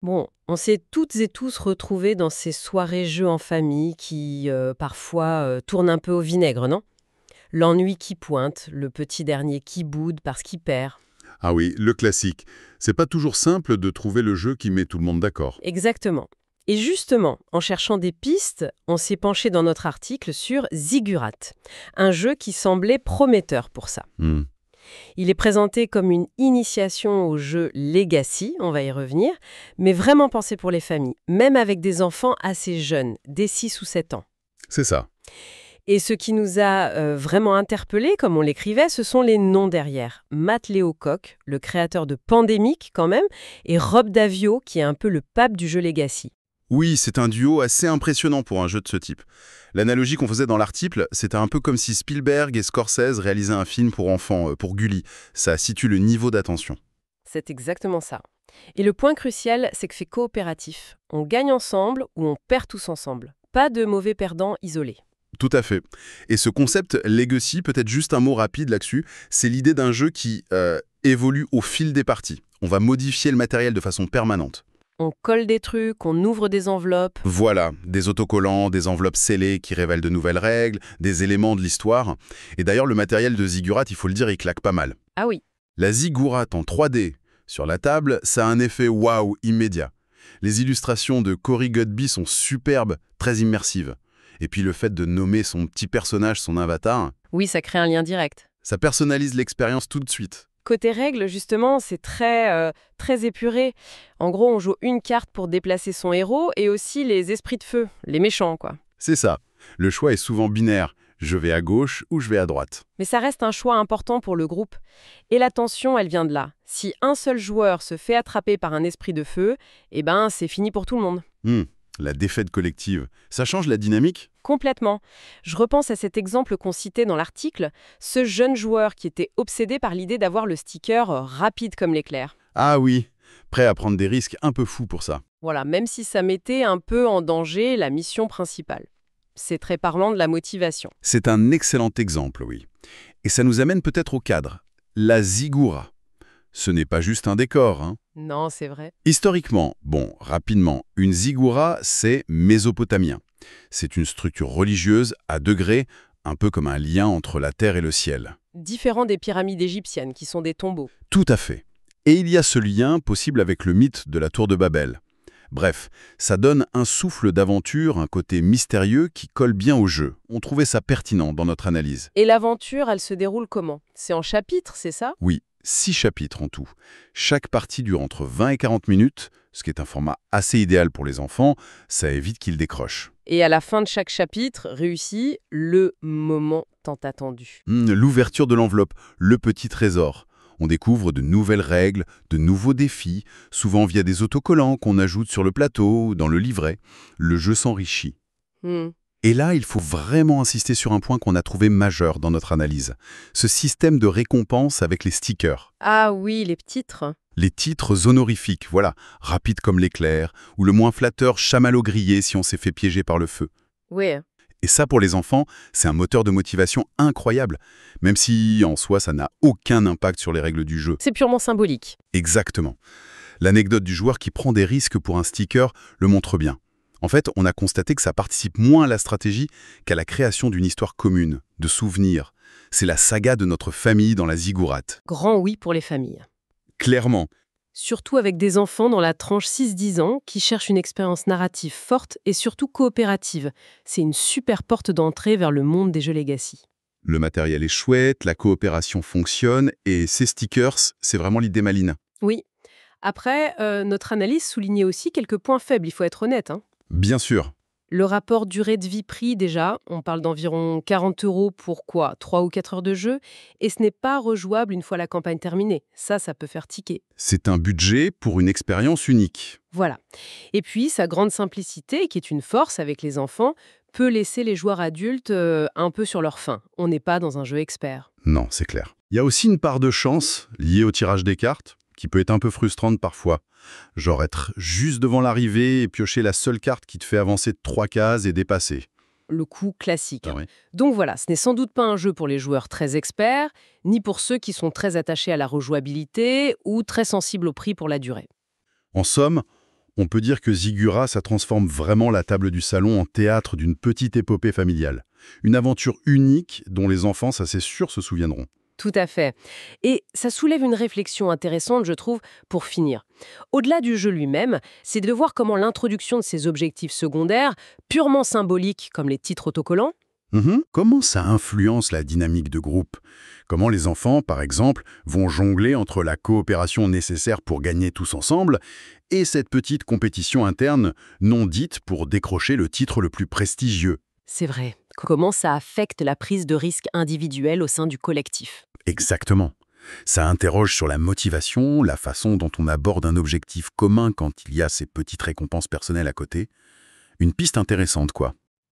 Bon, on s'est toutes et tous retrouvés dans ces soirées-jeux en famille qui, parfois, tournent un peu au vinaigre, non? L'ennui qui pointe, le petit dernier qui boude parce qu'il perd. Ah oui, le classique. C'est pas toujours simple de trouver le jeu qui met tout le monde d'accord. Exactement. Et justement, en cherchant des pistes, on s'est penché dans notre article sur Ziggurat, un jeu qui semblait prometteur pour ça. Hmm. Il est présenté comme une initiation au jeu Legacy, on va y revenir, mais vraiment pensé pour les familles, même avec des enfants assez jeunes, dès 6 ou 7 ans. C'est ça. Et ce qui nous a vraiment interpellés, comme on l'écrivait, ce sont les noms derrière. Matt Leacock, le créateur de Pandémique quand même, et Rob Daviau, qui est un peu le pape du jeu Legacy. Oui, c'est un duo assez impressionnant pour un jeu de ce type. L'analogie qu'on faisait dans l'article, c'était un peu comme si Spielberg et Scorsese réalisaient un film pour enfants, pour Gulli. Ça situe le niveau d'attention. C'est exactement ça. Et le point crucial, c'est que c'est coopératif. On gagne ensemble ou on perd tous ensemble. Pas de mauvais perdants isolés. Tout à fait. Et ce concept Legacy, peut-être juste un mot rapide là-dessus, c'est l'idée d'un jeu qui évolue au fil des parties. On va modifier le matériel de façon permanente. On colle des trucs, on ouvre des enveloppes. Voilà, des autocollants, des enveloppes scellées qui révèlent de nouvelles règles, des éléments de l'histoire. Et d'ailleurs, le matériel de Ziggurat, il faut le dire, il claque pas mal. Ah oui, La Ziggurat en 3D sur la table, ça a un effet waouh immédiat. Les illustrations de Cory Godby sont superbes, très immersives. Et puis le fait de nommer son petit personnage, son avatar, oui, ça crée un lien direct. ça personnalise l'expérience tout de suite. Côté règles, justement, c'est très épuré. En gros, on joue une carte pour déplacer son héros et aussi les esprits de feu, les méchants, quoi. C'est ça. Le choix est souvent binaire. Je vais à gauche ou je vais à droite. Mais ça reste un choix important pour le groupe. Et la tension, elle vient de là. Si un seul joueur se fait attraper par un esprit de feu, eh ben, c'est fini pour tout le monde. Hmm, la défaite collective. Ça change la dynamique? Complètement. Je repense à cet exemple qu'on citait dans l'article, ce jeune joueur qui était obsédé par l'idée d'avoir le sticker rapide comme l'éclair. Ah oui, prêt à prendre des risques un peu fous pour ça. Voilà, même si ça mettait un peu en danger la mission principale. C'est très parlant de la motivation. C'est un excellent exemple, oui. Et ça nous amène peut-être au cadre. La ziggoura. Ce n'est pas juste un décor, hein. Non, c'est vrai. Historiquement, bon, rapidement, une ziggoura, c'est mésopotamien. C'est une structure religieuse à degrés, un peu comme un lien entre la terre et le ciel. Différent des pyramides égyptiennes qui sont des tombeaux. Tout à fait. Et il y a ce lien possible avec le mythe de la tour de Babel. Bref, ça donne un souffle d'aventure, un côté mystérieux qui colle bien au jeu. On trouvait ça pertinent dans notre analyse. Et l'aventure, elle se déroule comment? C'est en chapitres, c'est ça? Oui, 6 chapitres en tout. Chaque partie dure entre 20 et 40 minutes, ce qui est un format assez idéal pour les enfants, ça évite qu'ils décrochent. Et à la fin de chaque chapitre, réussit le moment tant attendu. L'ouverture de l'enveloppe, le petit trésor. On découvre de nouvelles règles, de nouveaux défis, souvent via des autocollants qu'on ajoute sur le plateau ou dans le livret. Le jeu s'enrichit. Hmm. Et là, il faut vraiment insister sur un point qu'on a trouvé majeur dans notre analyse. Ce système de récompense avec les stickers. Ah oui, les titres. Les titres honorifiques, voilà, rapide comme l'éclair, ou le moins flatteur chamallow grillé si on s'est fait piéger par le feu. Oui. Et ça, pour les enfants, c'est un moteur de motivation incroyable, même si, en soi, ça n'a aucun impact sur les règles du jeu. C'est purement symbolique. Exactement. L'anecdote du joueur qui prend des risques pour un sticker le montre bien. En fait, on a constaté que ça participe moins à la stratégie qu'à la création d'une histoire commune, de souvenirs. C'est la saga de notre famille dans la ziggourate. Grand oui pour les familles. Clairement. Surtout avec des enfants dans la tranche 6-10 ans qui cherchent une expérience narrative forte et surtout coopérative. C'est une super porte d'entrée vers le monde des jeux Legacy. Le matériel est chouette, la coopération fonctionne, et ces stickers, c'est vraiment l'idée maline. Oui. Après, notre analyse soulignait aussi quelques points faibles, il faut être honnête, hein. Bien sûr. Le rapport durée de vie-prix, déjà, on parle d'environ 40 € pour quoi? 3 ou 4 heures de jeu? Et ce n'est pas rejouable une fois la campagne terminée. Ça peut faire tiquer. C'est un budget pour une expérience unique. Voilà. Et puis, sa grande simplicité, qui est une force avec les enfants, peut laisser les joueurs adultes un peu sur leur faim. On n'est pas dans un jeu expert. Non, c'est clair. Il y a aussi une part de chance liée au tirage des cartes, qui peut être un peu frustrante parfois. Genre être juste devant l'arrivée et piocher la seule carte qui te fait avancer de 3 cases et dépasser. Le coup classique, Ah hein. ouais. Donc voilà, ce n'est sans doute pas un jeu pour les joueurs très experts, ni pour ceux qui sont très attachés à la rejouabilité ou très sensibles au prix pour la durée. En somme, On peut dire que Zigura, ça transforme vraiment la table du salon en théâtre d'une petite épopée familiale. Une aventure unique dont les enfants, ça c'est sûr, se souviendront. Tout à fait. Et ça soulève une réflexion intéressante, je trouve, pour finir. Au-delà du jeu lui-même, c'est de voir comment l'introduction de ces objectifs secondaires, purement symboliques comme les titres autocollants, Comment ça influence la dynamique de groupe? Comment les enfants, par exemple, vont jongler entre la coopération nécessaire pour gagner tous ensemble et cette petite compétition interne non dite pour décrocher le titre le plus prestigieux? c'est vrai. Comment ça affecte la prise de risque individuelle au sein du collectif. Exactement. Ça interroge sur la motivation, la façon dont on aborde un objectif commun quand il y a ces petites récompenses personnelles à côté. Une piste intéressante, quoi.